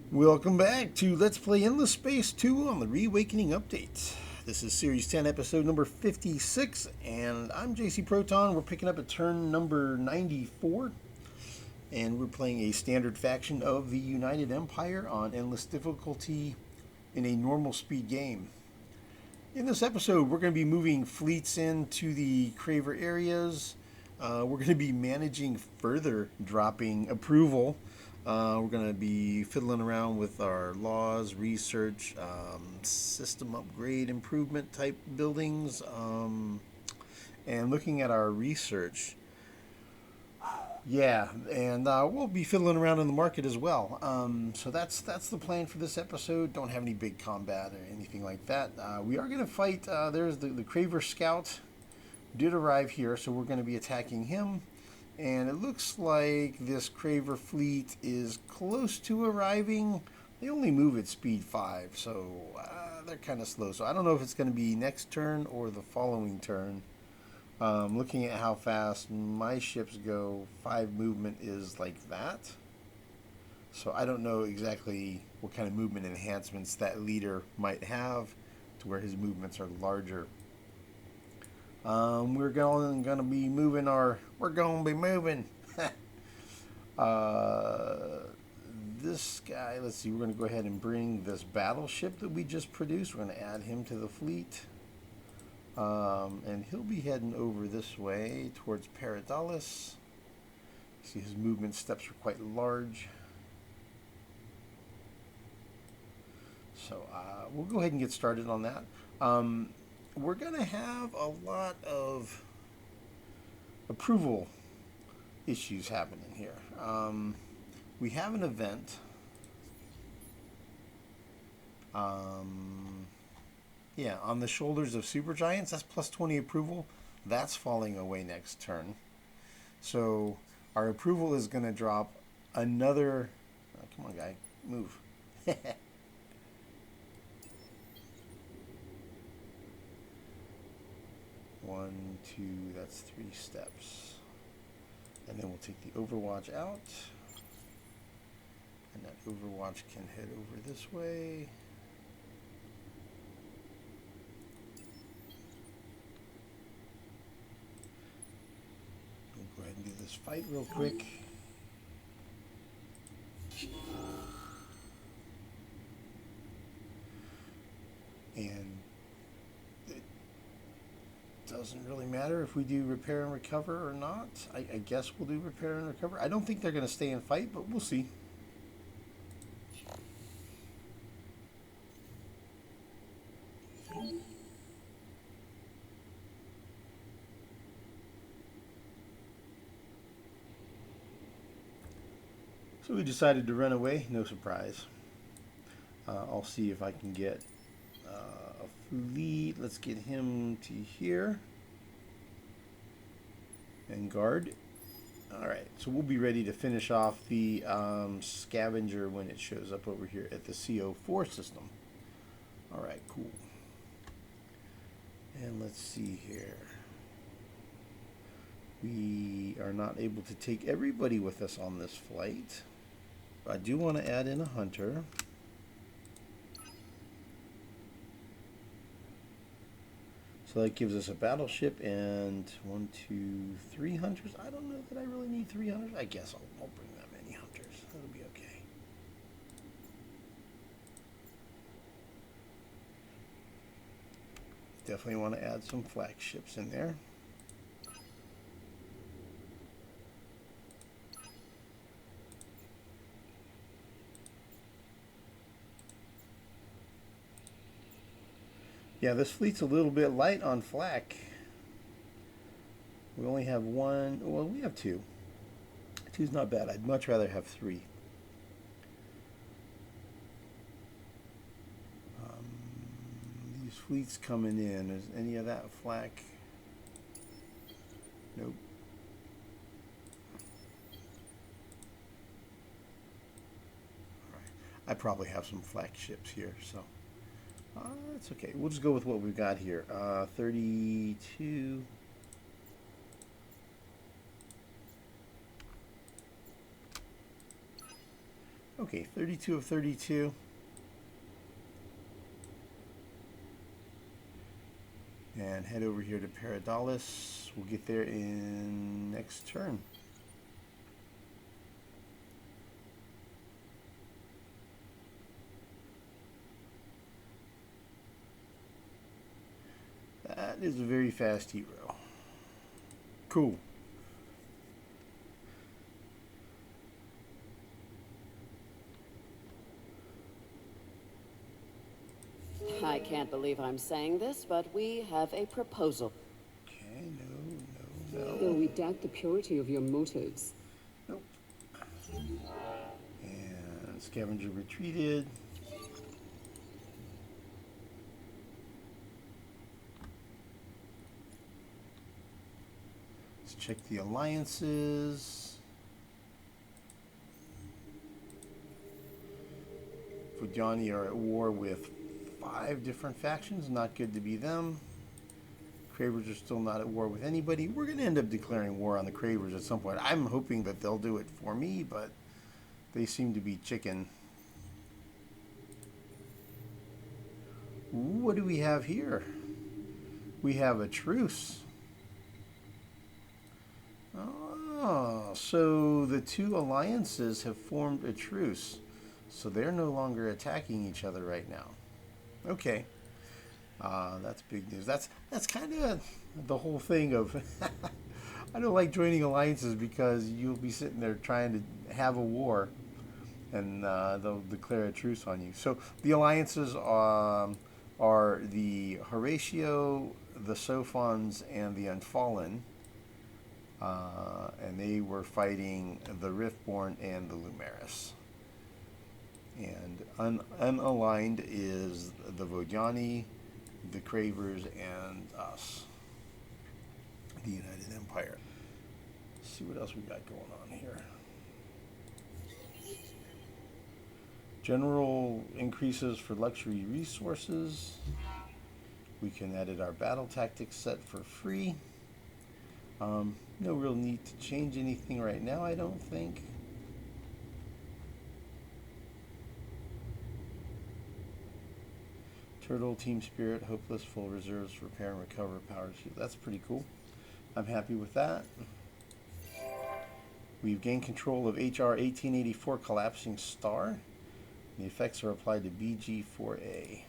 Welcome back to Let's Play Endless Space 2 on the Reawakening Update. This is Series 10, episode number 56, and I'm JC Proton. We're picking up at turn number 94, and we're playing a standard faction of the United Empire on Endless Difficulty in a normal speed game. In this episode, we're going to be moving fleets into the Craver areas. We're going to be managing further dropping approval. We're going to be fiddling around with our laws, research, system upgrade, improvement type buildings, and looking at our research. Yeah, and we'll be fiddling around in the market as well. So that's the plan for this episode. Don't have any big combat or anything like that. We are going to fight. There's the Craver scout did arrive here, so we're going to be attacking him. And it looks like this Craver fleet is close to arriving. They only move at speed 5, so they're kind of slow. So I don't know if it's going to be next turn or the following turn. Looking at how fast my ships go, 5 movement is like that. So I don't know exactly what kind of movement enhancements that leader might have to where his movements are larger. We're going to be moving our... We're going to be moving. This guy, let's see, we're going to go ahead and bring this battleship that we just produced. We're going to add him to the fleet. And he'll be heading over this way towards Paradalis. See, his movement steps are quite large. So we'll go ahead and get started on that. We're going to have a lot of approval issues happening here. We have an event. Yeah, on the shoulders of supergiants, that's plus 20 approval. That's falling away next turn. So our approval is going to drop another... Oh, come on, guy. Move. 1, 2, that's 3 steps. And then we'll take the Overwatch out. And that Overwatch can head over this way. We'll go ahead and do this fight real quick. And doesn't really matter if we do repair and recover or not. I guess we'll do repair and recover. I don't think they're going to stay and fight, but we'll see. So we decided to run away. No surprise. I'll see if I can get a fleet. Let's get him to here. And guard. Alright, so we'll be ready to finish off the scavenger when it shows up over here at the CO4 system. Alright, cool. And let's see here. We are not able to take everybody with us on this flight. I do want to add in a hunter. So that gives us a battleship and 1, 2, 3 hunters. I don't know that I really need 3 hunters. I guess I'll bring that many hunters. That'll be okay. Definitely want to add some flagships in there. Yeah, this fleet's a little bit light on flak. We only have 1. Well, we have 2. 2's not bad. I'd much rather have 3. These fleets coming in. Is any of that flak? Nope. All right. I probably have some flak ships here, so... That's okay. We'll just go with what we've got here. 32. Okay, 32 of 32. And head over here to Paradalis. We'll get there in next turn. That is a very fast hero. Cool. I can't believe I'm saying this, but we have a proposal. Okay, no. Though we doubt the purity of your motives. Nope. And scavenger retreated. Let's check the alliances. Vojani are at war with 5 different factions. Not good to be them. Cravers are still not at war with anybody. We're going to end up declaring war on the Cravers at some point. I'm hoping that they'll do it for me, but they seem to be chicken. Ooh, what do we have here? We have a truce. Oh, so the 2 alliances have formed a truce. So they're no longer attacking each other right now. Okay. That's big news. That's kind of the whole thing of I don't like joining alliances because you'll be sitting there trying to have a war and they'll declare a truce on you. So the alliances are the Horatio, the Sophons, and the Unfallen. And they were fighting the Riftborn and the Lumeris. And unaligned is the Vojani, the Cravers, and us, the United Empire. Let's see what else we got going on here. General increases for luxury resources. We can edit our battle tactics set for free. No real need to change anything right now, I don't think. Turtle, Team Spirit, Hopeless, Full Reserves, Repair and Recover, Power Shield. That's pretty cool. I'm happy with that. We've gained control of HR 1884 Collapsing Star. The effects are applied to BG4A.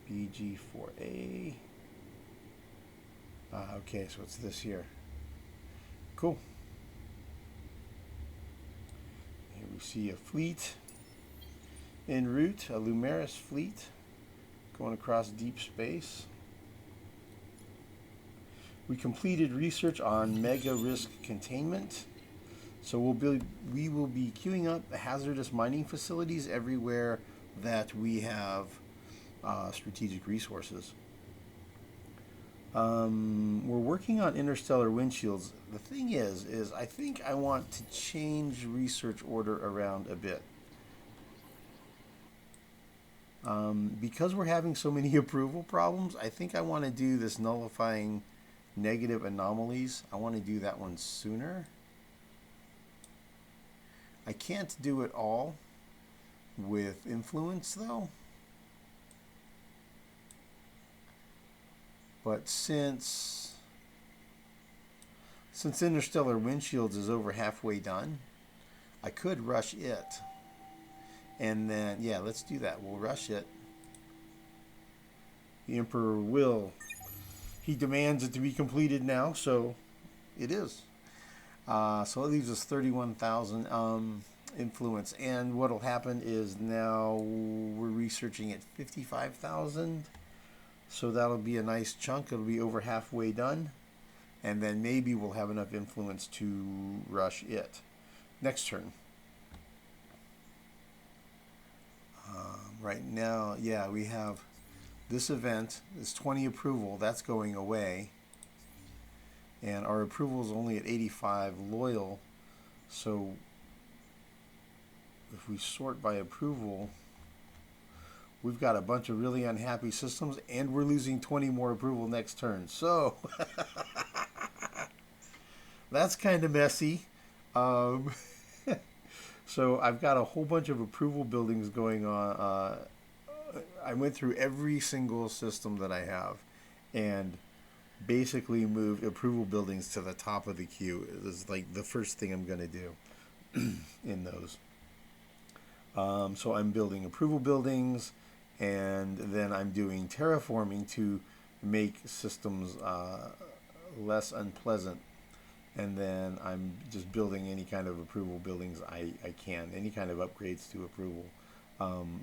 BG4A. Okay, so it's this here. Cool. Here we see a fleet en route, a Lumeris fleet going across deep space. We completed research on mega risk containment. So we will be queuing up hazardous mining facilities everywhere that we have strategic resources. We're working on interstellar windshields. The thing is I think I want to change research order around a bit. Because we're having so many approval problems, I think I want to do this nullifying negative anomalies. I want to do that one sooner. I can't do it all with influence though. But since interstellar windshields is over halfway done, I could rush it. And then, yeah, let's do that. We'll rush it. The Emperor will. He demands it to be completed now, so it is. So it leaves us 31,000 influence. And what will happen is now we're researching at 55,000. So that'll be a nice chunk. It'll be over halfway done. And then maybe we'll have enough influence to rush it. Next turn. Right now, yeah, we have this event, this 20 approval, that's going away. And our approval is only at 85 loyal. So if we sort by approval, we've got a bunch of really unhappy systems, and we're losing 20 more approval next turn. So that's kind of messy. So I've got a whole bunch of approval buildings going on. I went through every single system that I have and basically moved approval buildings to the top of the queue. It's like the first thing I'm going to do in those. So I'm building approval buildings, and then I'm doing terraforming to make systems less unpleasant. And then I'm just building any kind of approval buildings I can, any kind of upgrades to approval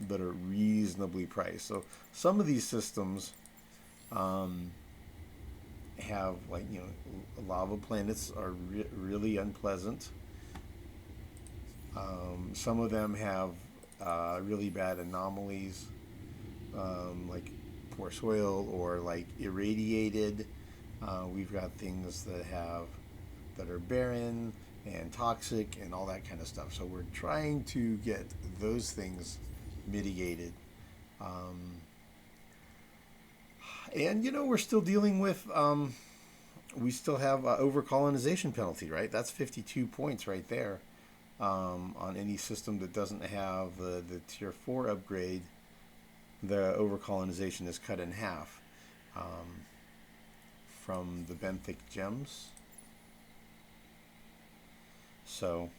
that are reasonably priced. So some of these systems have, like, lava planets are really unpleasant. Some of them have really bad anomalies, like poor soil or like irradiated. We've got things that are barren and toxic and all that kind of stuff. So we're trying to get those things mitigated. And we're still dealing with we still have over-colonization penalty, right? That's 52 points right there. On any system that doesn't have the tier 4 upgrade, the over-colonization is cut in half from the benthic gems. So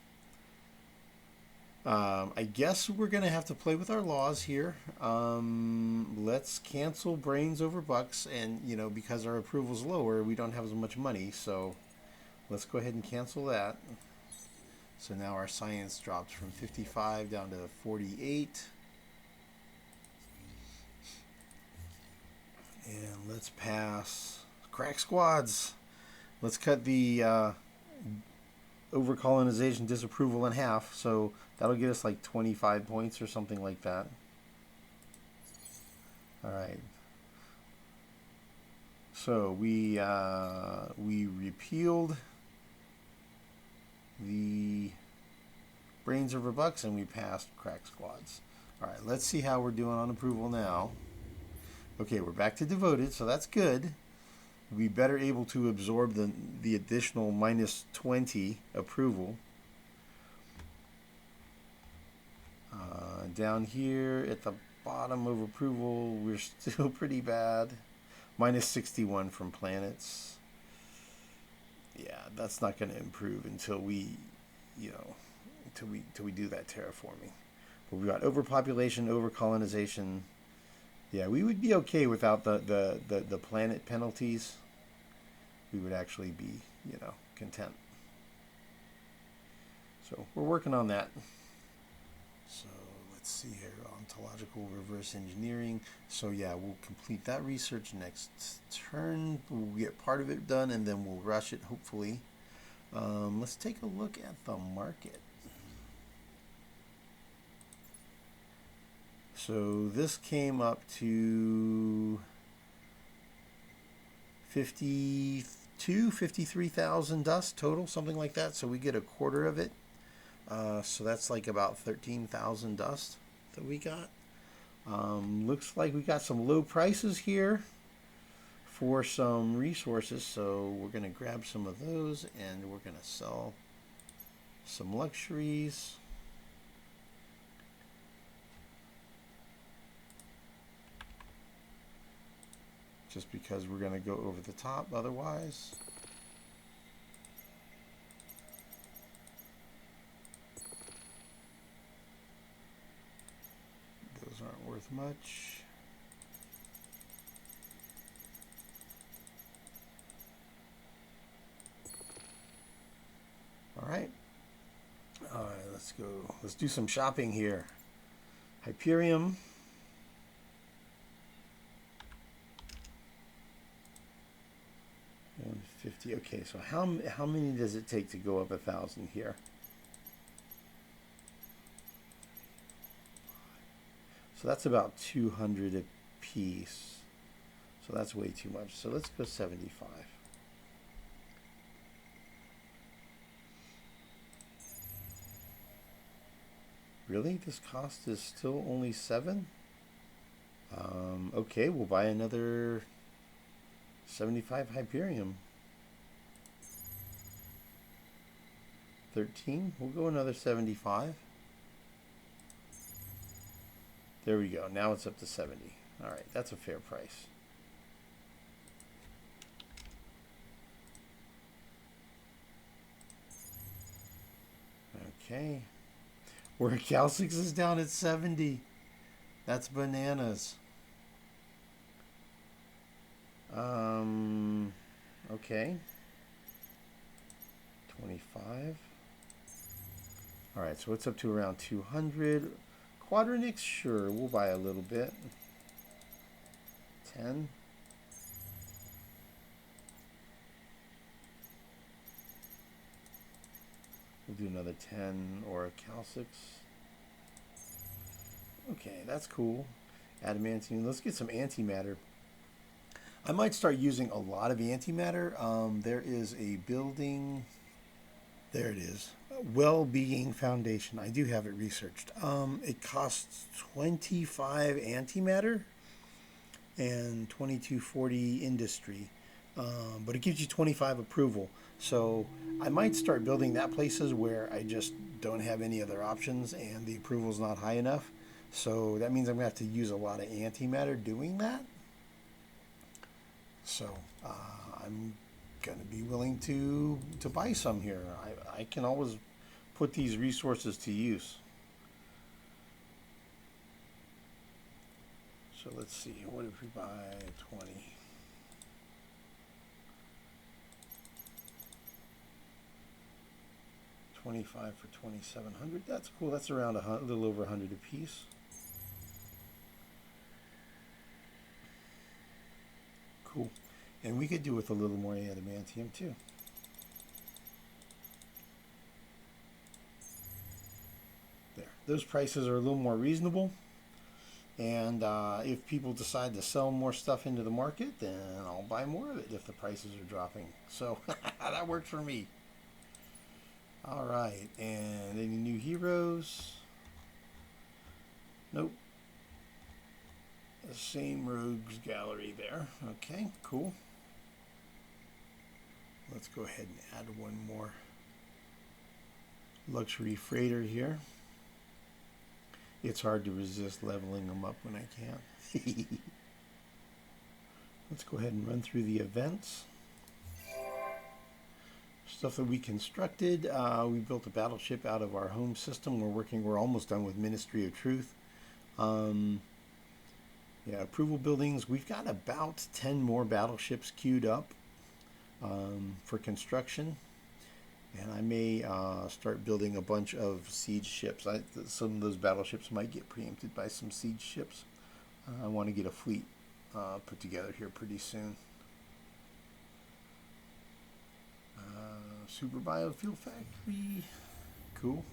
I guess we're going to have to play with our laws here. Let's cancel brains over bucks, and because our approval's lower, we don't have as much money, so let's go ahead and cancel that. So now our science drops from 55 down to 48. And let's pass crack squads. Let's cut the over-colonization disapproval in half. So that'll get us like 25 points or something like that. All right. So we repealed the brains over bucks, and we passed crack squads. All right, let's see how we're doing on approval now. Okay, we're back to devoted, so that's good. We better able to absorb the additional minus 20 approval. Down here at the bottom of approval, we're still pretty bad. Minus 61 from planets. Yeah, that's not going to improve until we, until we do that terraforming. But we've got overpopulation, overcolonization. Yeah, we would be okay without the planet penalties. We would actually be, content. So we're working on that. So let's see here, ontological reverse engineering. So yeah, we'll complete that research next turn. We'll get part of it done, and then we'll rush it, hopefully. Let's take a look at the market. So this came up to 53,000 dust total, something like that. So we get a quarter of it. So that's like about 13,000 dust that we got. Looks like we got some low prices here for some resources. So we're going to grab some of those, and we're going to sell some luxuries. Just because we're going to go over the top otherwise. Those aren't worth much. All right. All right, let's go. Let's do some shopping here. Hyperion. And 50. Okay, so how many does it take to go up 1,000 here? So that's about 200 a piece. So that's way too much. So let's go 75. Really? This cost is still only 7? Okay, we'll buy another 75 Hyperion. 13. We'll go another 75. There we go. Now it's up to 70. All right, that's a fair price. Okay. Where Cal 6 is down at 70. That's bananas. Okay. 25. All right, so it's up to around 200. Quadranix, sure, we'll buy a little bit. 10. We'll do another 10 or a Cal 6. Okay, that's cool. Adamantium. Let's get some antimatter. I might start using a lot of antimatter. There is a building. There it is. Well-being Foundation. I do have it researched. It costs 25 antimatter and 2240 industry. But it gives you 25 approval. So I might start building that places where I just don't have any other options and the approval's not high enough. So that means I'm going to have to use a lot of antimatter doing that. So I'm going to be willing to buy some here. I can always put these resources to use. So let's see, what if we buy 20? $25 for 2,700. That's cool. That's around a little over 100 a piece. Cool. And we could do with a little more adamantium too. There. Those prices are a little more reasonable. And if people decide to sell more stuff into the market, then I'll buy more of it if the prices are dropping. So that works for me. All right. And any new heroes? Nope. The same rogues gallery there. Okay, cool. Let's go ahead and add one more luxury freighter here. It's hard to resist leveling them up when I can. Let's go ahead and run through the events. Stuff that we constructed. We built a battleship out of our home system. We're almost done with Ministry of Truth. Yeah, approval buildings. We've got about 10 more battleships queued up for construction. And I may start building a bunch of siege ships. Some of those battleships might get preempted by some siege ships. I want to get a fleet put together here pretty soon. Super Biofuel Factory. Cool.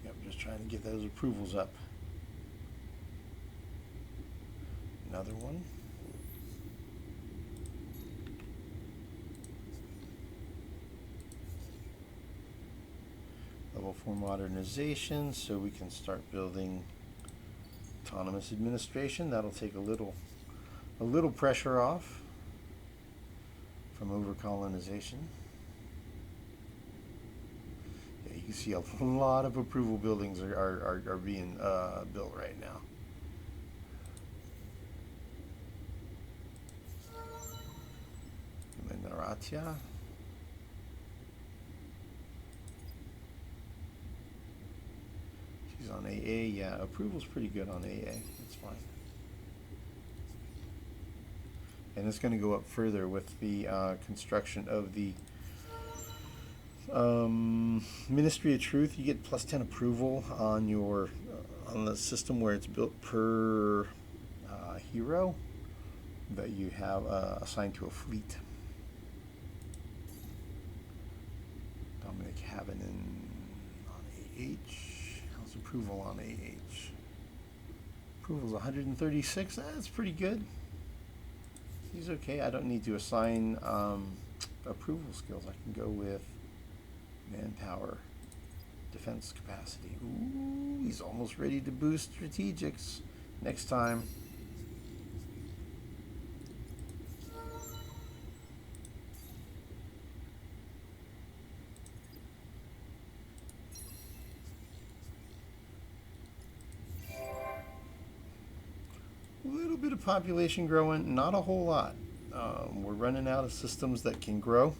Yep, just trying to get those approvals up. Another one. Level 4 modernization, so we can start building autonomous administration. That'll take a little pressure off from over-colonization. Yeah, you can see a lot of approval buildings are being built right now. Mineratia. She's on AA. Yeah, approval's pretty good on AA. That's fine. And it's going to go up further with the construction of the Ministry of Truth. You get plus 10 approval on your on the system where it's built per hero that you have assigned to a fleet. Dominic Havinen on AH. How's approval on AH? Approval's 136. That's pretty good. He's okay. I don't need to assign approval skills. I can go with manpower, defense capacity. Ooh, he's almost ready to boost strategics next time. little bit of population growing, not a whole lot. We're running out of systems that can grow.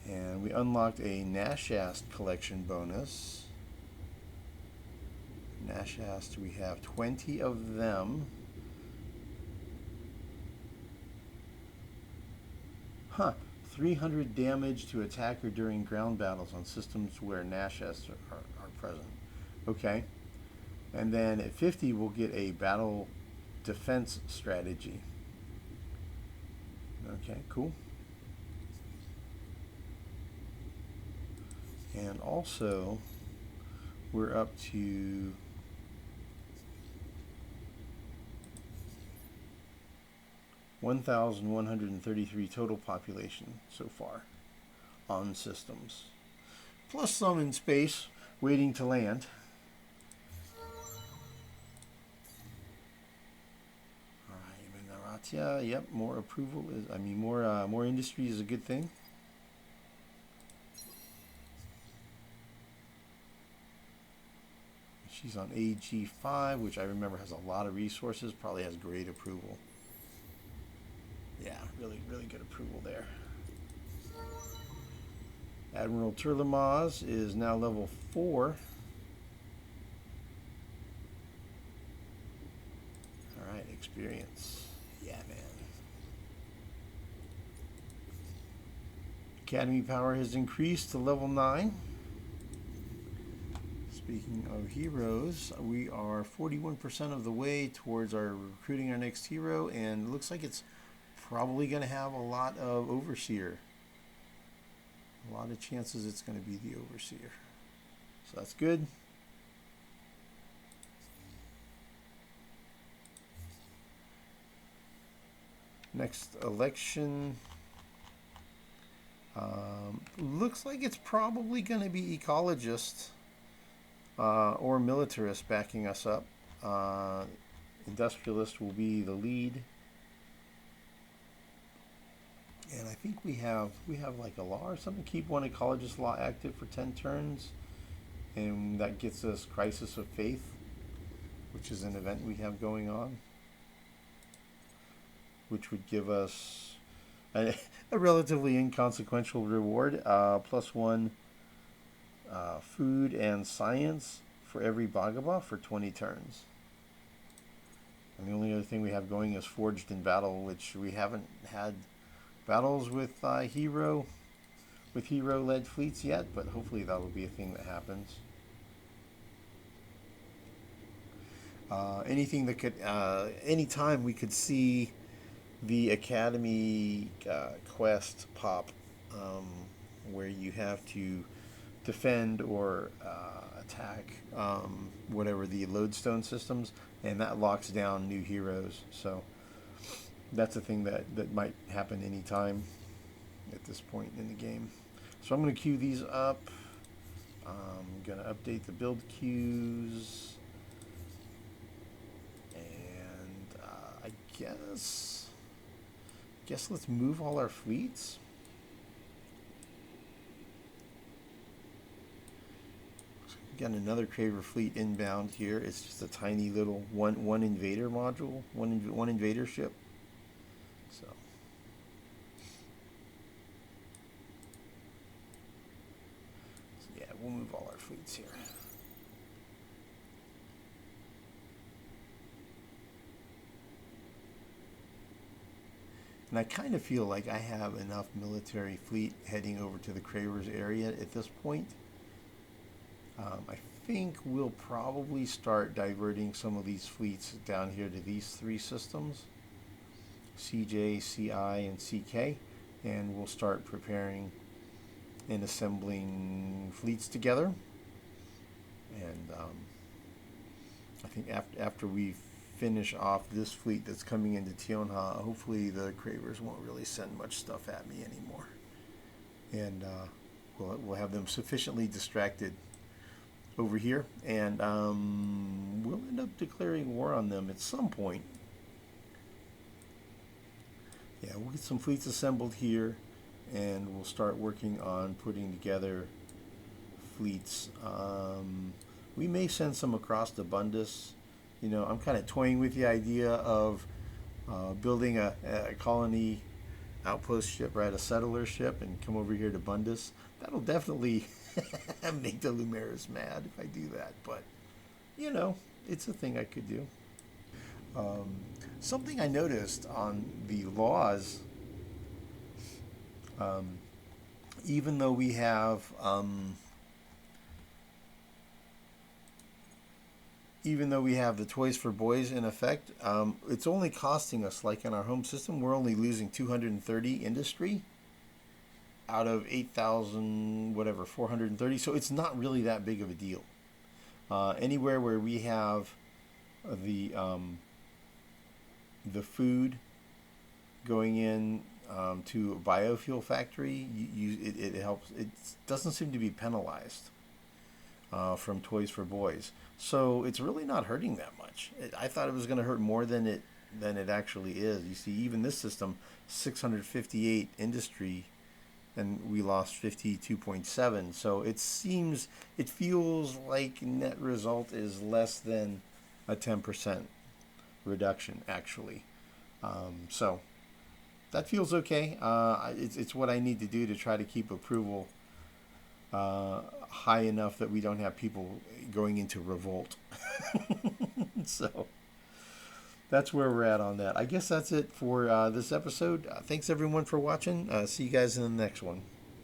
And we unlocked a Nashast collection bonus. Nashast, we have 20 of them. Huh. 300 damage to attacker during ground battles on systems where Nashasts are present. Okay. And then at 50, we'll get a battle defense strategy. Okay, cool. And also, we're up to 1,133 total population so far on systems, plus some in space waiting to land. All right, Minaratia, yep, more approval is, more industry is a good thing. She's on AG5, which I remember has a lot of resources, probably has great approval. Yeah, really, really good approval there. Admiral Turlamaz is now level 4. All right, experience. Yeah, man. Academy power has increased to level 9. Speaking of heroes, we are 41% of the way towards recruiting our next hero, and it looks like it's probably going to have a lot of overseer. A lot of chances it's going to be the overseer. So that's good. Next election. Looks like it's probably going to be ecologist or militarist backing us up. Industrialist will be the lead. And I think we have like a law or something. Keep one ecologist law active for 10 turns. And that gets us Crisis of Faith, which is an event we have going on, which would give us a relatively inconsequential reward, +1 food and science for every Bhagava for 20 turns. And the only other thing we have going is Forged in Battle, which we haven't had battles with hero-led fleets yet, but hopefully that'll be a thing that happens. Anything that could, anytime we could see the Academy quest pop, where you have to defend or attack whatever the lodestone systems, and that locks down new heroes. So that's a thing that might happen anytime at this point in the game. So I'm going to queue these up. I'm going to update the build queues. And I guess let's move all our fleets. Got another Craver fleet inbound here. It's just a tiny little one invader module, one invader ship. So yeah, we'll move all our fleets here. And I kind of feel like I have enough military fleet heading over to the Craver's area at this point. I think we'll probably start diverting some of these fleets down here to these 3 systems, CJ, CI, and CK, and we'll start preparing and assembling fleets together. And I think after we finish off this fleet that's coming into Tionha, hopefully the Cravers won't really send much stuff at me anymore, and we'll have them sufficiently distracted over here, and we'll end up declaring war on them at some point. Yeah, we'll get some fleets assembled here. and we'll start working on putting together fleets. We may send some across to Bundus. You know, I'm kind of toying with the idea of building a colony outpost ship, right? A settler ship, and come over here to Bundus. That'll definitely make the Lumeras mad if I do that. But, you know, it's a thing I could do. Something I noticed on the laws, even though we have the Toys for Boys in effect, it's only costing us, like in our home system, we're only losing 230 industry out of 8,000, whatever, 430. So it's not really that big of a deal. Anywhere where we have the food going in to a biofuel factory, it helps. It doesn't seem to be penalized from Toys for Boys. So it's really not hurting that much. I thought it was going to hurt more than it actually is. You see, even this system, 658 industry, and we lost 52.7. So it feels like net result is less than a 10% reduction, actually. So that feels okay. It's what I need to do to try to keep approval high enough that we don't have people going into revolt. So that's where we're at on that. I guess that's it for this episode. Thanks everyone for watching. See you guys in the next one.